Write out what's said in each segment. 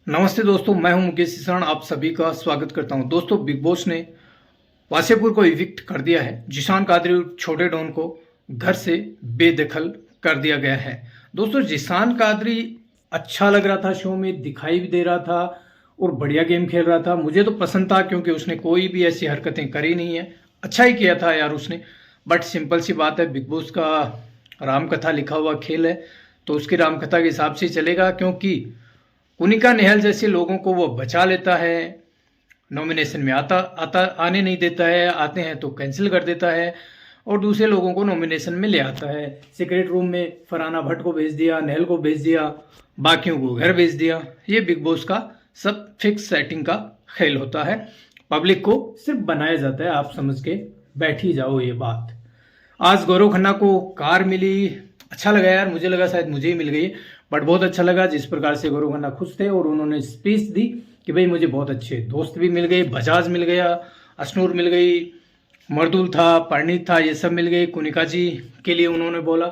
नमस्ते दोस्तों, मैं हूं मुकेश सिसरण। आप सभी का स्वागत करता हूं। दोस्तों, बिग बॉस ने वासेपुर को इविक्ट कर दिया है। जिशान कादरी और छोटे डॉन को घर से बेदखल कर दिया गया है। दोस्तों, जिशान कादरी अच्छा लग रहा था, शो में दिखाई भी दे रहा था और बढ़िया गेम खेल रहा था। मुझे तो पसंद था क्योंकि उसने कोई भी ऐसी हरकतें करी नहीं है। अच्छा ही किया था यार उसने। बट सिंपल सी बात है, बिग बॉस का रामकथा लिखा हुआ खेल है, तो उसकी रामकथा के हिसाब से ही चलेगा। क्योंकि कुनिका नेहल जैसे लोगों को वो बचा लेता है, नॉमिनेशन में आता आता आने नहीं देता है, आते हैं तो कैंसिल कर देता है और दूसरे लोगों को नॉमिनेशन में ले आता है। सीक्रेट रूम में फरहाना भट्ट को भेज दिया, नेहल को भेज दिया, बाकियों को घर भेज दिया। ये बिग बॉस का सब फिक्स सेटिंग का खेल होता है। पब्लिक को सिर्फ बनाया जाता है, आप समझ के बैठ ही जाओ ये बात। आज गौरव खन्ना को कार मिली, अच्छा लगा यार। मुझे लगा शायद मुझे ही मिल गई, बट बहुत अच्छा लगा जिस प्रकार से गौरव खन्ना खुश थे और उन्होंने स्पीच दी कि भाई मुझे बहुत अच्छे दोस्त भी मिल गए। बजाज मिल गया, अशनूर मिल गई, मर्दुल था, परनीत था, ये सब मिल गए। कुनिका जी के लिए उन्होंने बोला,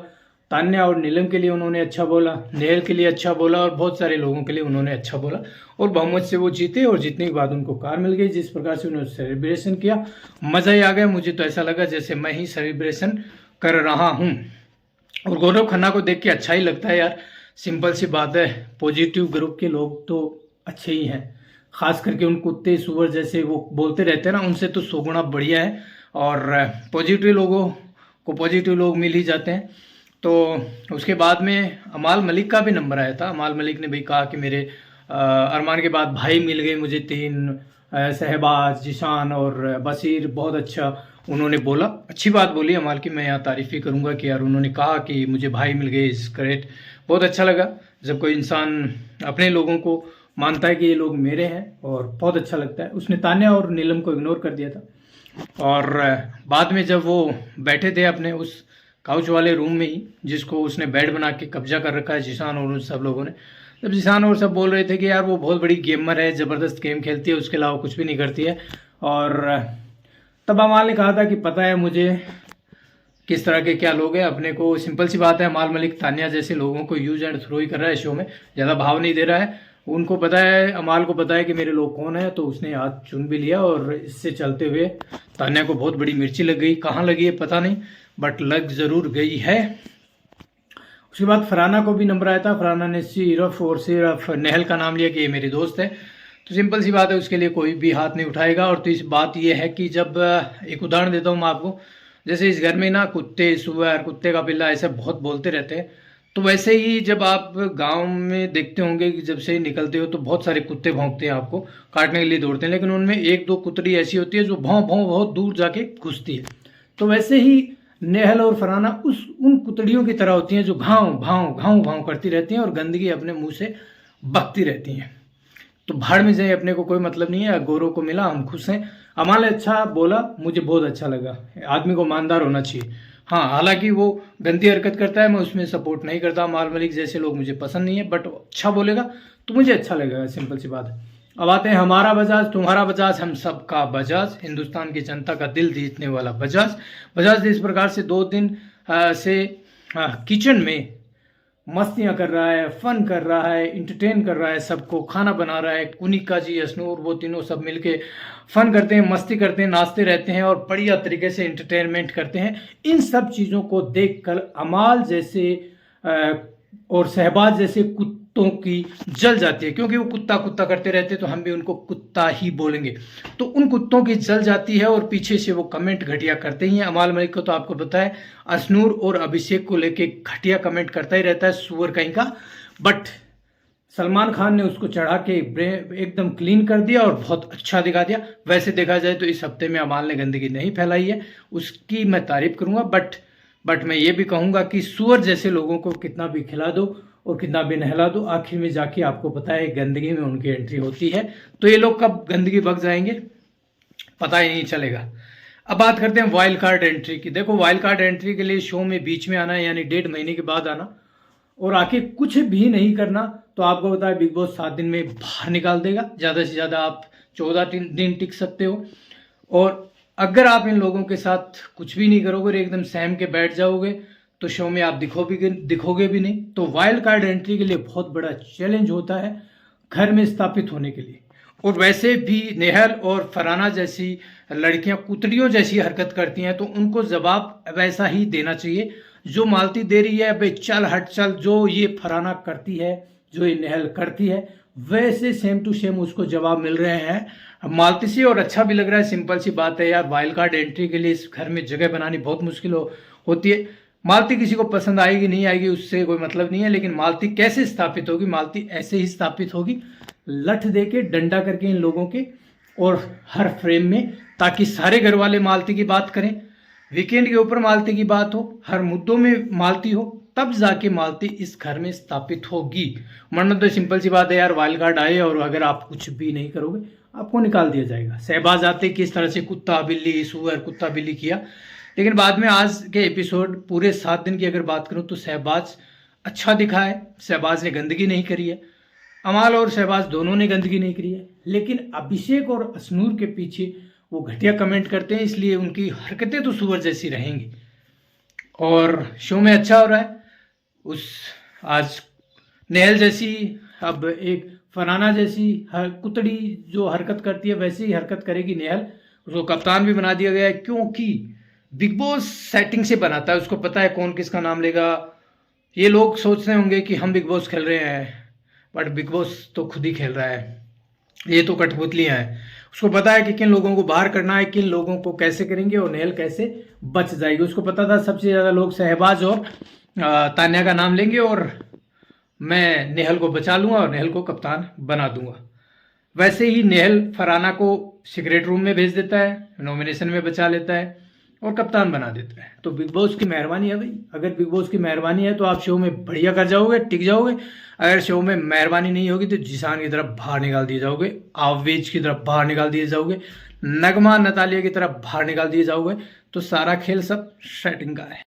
तान्या और नीलम के लिए उन्होंने अच्छा बोला, नेहल के लिए अच्छा बोला और बहुत सारे लोगों के लिए उन्होंने अच्छा बोला और बहुमत से वो जीते। और जीतने के बाद उनको कार मिल गई। जिस प्रकार से उन्होंने सेलिब्रेशन किया, मज़ा ही आ गया। मुझे तो ऐसा लगा जैसे मैं ही सेलिब्रेशन कर रहा हूँ। और गौरव खन्ना को देख के अच्छा ही लगता है यार। सिंपल सी बात है, पॉजिटिव ग्रुप के लोग तो अच्छे ही हैं। खास करके उन कुत्ते सुअर जैसे वो बोलते रहते हैं ना, उनसे तो 100 गुना बढ़िया है। और पॉजिटिव लोगों को पॉजिटिव लोग मिल ही जाते हैं। तो उसके बाद में अमाल मलिक का भी नंबर आया था। अमाल मलिक ने भी कहा कि मेरे अरमान के बाद भाई मिल गए मुझे 3, शहबाज, जिशान और बशीर। बहुत अच्छा उन्होंने बोला, अच्छी बात बोली अमाल की। मैं यहाँ तारीफ़ ही करूँगा कि यार उन्होंने कहा कि मुझे भाई मिल गए, इस ग्रेट। बहुत अच्छा लगा जब कोई इंसान अपने लोगों को मानता है कि ये लोग मेरे हैं, और बहुत अच्छा लगता है। उसने तान्या और नीलम को इग्नोर कर दिया था। और बाद में जब वो बैठे थे अपने उस काउच वाले रूम में ही, जिसको उसने बेड बना के कब्जा कर रखा है जिशान और उन सब लोगों ने, जब जिशान और सब बोल रहे थे कि यार वो बहुत बड़ी गेमर है, ज़बरदस्त गेम खेलती है, उसके अलावा कुछ भी नहीं करती है। और तब अमाल ने कहा था कि पता है मुझे किस तरह के क्या लोग हैं। अपने को सिंपल सी बात है, अमाल मलिक तान्या जैसे लोगों को यूज एंड थ्रो ही कर रहा है शो में, ज़्यादा भाव नहीं दे रहा है। उनको पता है, अमाल को पता है कि मेरे लोग कौन है, तो उसने हाथ चुन भी लिया। और इससे चलते हुए तान्या को बहुत बड़ी मिर्ची लग गई। कहाँ लगी है पता नहीं, बट लग ज़रूर गई है। उसके बाद फरहाना को भी नंबर आया था। फरहाना ने सिर्फ नेहल का नाम लिया कि ये मेरी दोस्त है। तो सिंपल सी बात है, उसके लिए कोई भी हाथ नहीं उठाएगा। और तो इस बात ये है कि जब एक उदाहरण देता हूँ मैं आपको, जैसे इस घर में ना कुत्ते सुअर, कुत्ते का पिल्ला, ऐसे बहुत बोलते रहते हैं। तो वैसे ही जब आप गांव में देखते होंगे कि जब से ही निकलते हो तो बहुत सारे कुत्ते भौंकते हैं, आपको काटने के लिए दौड़ते हैं, लेकिन उनमें 1-2 कुतरी ऐसी होती है जो भौं भौं बहुत दूर जाके घुसती है। तो वैसे ही नेहल और फरहाना उन कुतड़ियों की तरह होती हैं जो घाव भाव घाव भाव करती रहती हैं और गंदगी अपने मुंह से बकती रहती हैं। तो भाड़ में जाए, अपने को कोई मतलब नहीं है। गौरव को मिला, हम खुश हैं। अमाल ने अच्छा बोला, मुझे बहुत अच्छा लगा। आदमी को ईमानदार होना चाहिए। हाँ, हालांकि वो गंदी हरकत करता है, मैं उसमें सपोर्ट नहीं करता। अमाल मलिक जैसे लोग मुझे पसंद नहीं है, बट अच्छा बोलेगा तो मुझे अच्छा लगेगा। सिंपल सी बात है। अब आते हैं हमारा बजाज, तुम्हारा बजाज, हम सबका बजाज, हिंदुस्तान की जनता का दिल जीतने वाला बजाज। बजाज इस प्रकार से 2 दिन से किचन में मस्तियां कर रहा है, फन कर रहा है, इंटरटेन कर रहा है, सबको खाना बना रहा है। कुनिका जी, अशनूर, वो तीनों सब मिलके फन करते हैं, मस्ती करते हैं, नाचते रहते हैं और बढ़िया तरीके से इंटरटेनमेंट करते हैं। इन सब चीज़ों को देखकर अमाल जैसे और शहबाज जैसे कुत्तों की जल जाती है, क्योंकि वो कुत्ता कुत्ता करते रहते हैं, तो हम भी उनको कुत्ता ही बोलेंगे। तो उन कुत्तों की जल जाती है और पीछे से वो कमेंट घटिया करते ही हैं। अमाल मलिक को तो आपको पता है, अशनूर और अभिषेक को लेके घटिया कमेंट करता ही रहता है, सुअर कहीं का। बट सलमान खान ने उसको चढ़ा के एकदम क्लीन कर दिया और बहुत अच्छा दिखा दिया। वैसे देखा जाए तो इस हफ्ते में अमाल ने गंदगी नहीं फैलाई है, उसकी मैं तारीफ करूंगा। बट मैं ये भी कहूंगा कि सुअर जैसे लोगों को कितना भी खिला दो और कितना भी नहला दो, आखिर में जाके आपको पता है गंदगी में उनकी एंट्री होती है। तो ये लोग कब गंदगी बक जाएंगे पता ही नहीं चलेगा। अब बात करते हैं वाइल्ड कार्ड एंट्री की। देखो, वाइल्ड कार्ड एंट्री के लिए शो में बीच में आना है, यानी 1.5 महीने के बाद आना और आके कुछ भी नहीं करना, तो आपको पता है बिग बॉस 7 दिन में बाहर निकाल देगा। ज़्यादा से ज़्यादा आप 14 दिन टिक सकते हो। और अगर आप इन लोगों के साथ कुछ भी नहीं करोगे और एकदम सहम के बैठ जाओगे, तो शो में आप दिखोगे भी नहीं। तो वाइल्ड कार्ड एंट्री के लिए बहुत बड़ा चैलेंज होता है। घर में स्थापित होने के लिए। और वैसे भी नेहल और फरहाना जैसी लड़कियां कुतड़ियों जैसी हरकत करती हैं, तो उनको जवाब वैसा ही देना चाहिए जो मालती दे रही है, भाई चल हट चल, जो ये फरहाना करती है, जो ये नेहल करती है, वैसे सेम टू सेम उसको जवाब मिल रहे हैं मालती से। और अच्छा भी लग रहा है। सिंपल सी बात है यार, वाइल्ड कार्ड एंट्री के लिए इस घर में जगह बनानी बहुत मुश्किल होती है। मालती किसी को पसंद आएगी नहीं आएगी उससे कोई मतलब नहीं है, लेकिन मालती कैसे स्थापित होगी? मालती ऐसे ही स्थापित होगी, लठ दे के, डंडा करके इन लोगों के, और हर फ्रेम में, ताकि सारे घर वाले मालती की बात करें, वीकेंड के ऊपर मालती की बात हो, हर मुद्दों में मालती हो, तब जाके मालती इस घर में स्थापित होगी। वरना तो सिंपल सी बात है यार, वाइल्ड कार्ड आए और अगर आप कुछ भी नहीं करोगे आपको निकाल दिया जाएगा। शहबाज आते किस तरह से कुत्ता बिल्ली सूअर कुत्ता बिल्ली किया, लेकिन बाद में आज के एपिसोड पूरे 7 दिन की अगर बात करूं तो शहबाज अच्छा दिखा है। शहबाज ने गंदगी नहीं करी है, अमाल और शहबाज दोनों ने गंदगी नहीं करी है, लेकिन अभिषेक और असनूर के पीछे वो घटिया कमेंट करते हैं, इसलिए उनकी हरकतें तो सुअर जैसी रहेंगी। और शो में अच्छा हो रहा है। उस आज नेहल जैसी, अब एक फरहाना जैसी कुतड़ी जो हरकत करती है वैसी ही हरकत करेगी नेहल। उसको कप्तान भी बना दिया गया है, क्योंकि बिग बॉस सेटिंग से बनाता है, उसको पता है कौन किसका नाम लेगा। ये लोग सोच रहे होंगे कि हम बिग बॉस खेल रहे हैं, बट बिग बॉस तो खुद ही खेल रहा है। ये तो कठपुतलियां हैं, उसको पता है कि किन लोगों को बाहर करना है, किन लोगों को कैसे करेंगे और नेहल कैसे बच जाएगी। उसको पता था सबसे ज़्यादा लोग शहबाज और तान्या का नाम लेंगे और मैं नेहल को बचा लूंगा और नेहल को कप्तान बना दूंगा। वैसे ही नेहल फरहाना को सीक्रेट रूम में भेज देता है, नॉमिनेशन में बचा लेता है और कप्तान बना देता है। तो बिग बॉस की मेहरबानी है भाई। अगर बिग बॉस की मेहरबानी है तो आप शो में बढ़िया कर जाओगे, टिक जाओगे। अगर शो में मेहरबानी नहीं होगी तो जिशान की तरफ बाहर निकाल दिए जाओगे, आवेज की तरफ बाहर निकाल दिए जाओगे, नगमा नतालिया की तरफ बाहर निकाल दिए जाओगे। तो सारा खेल सब सेटिंग का है।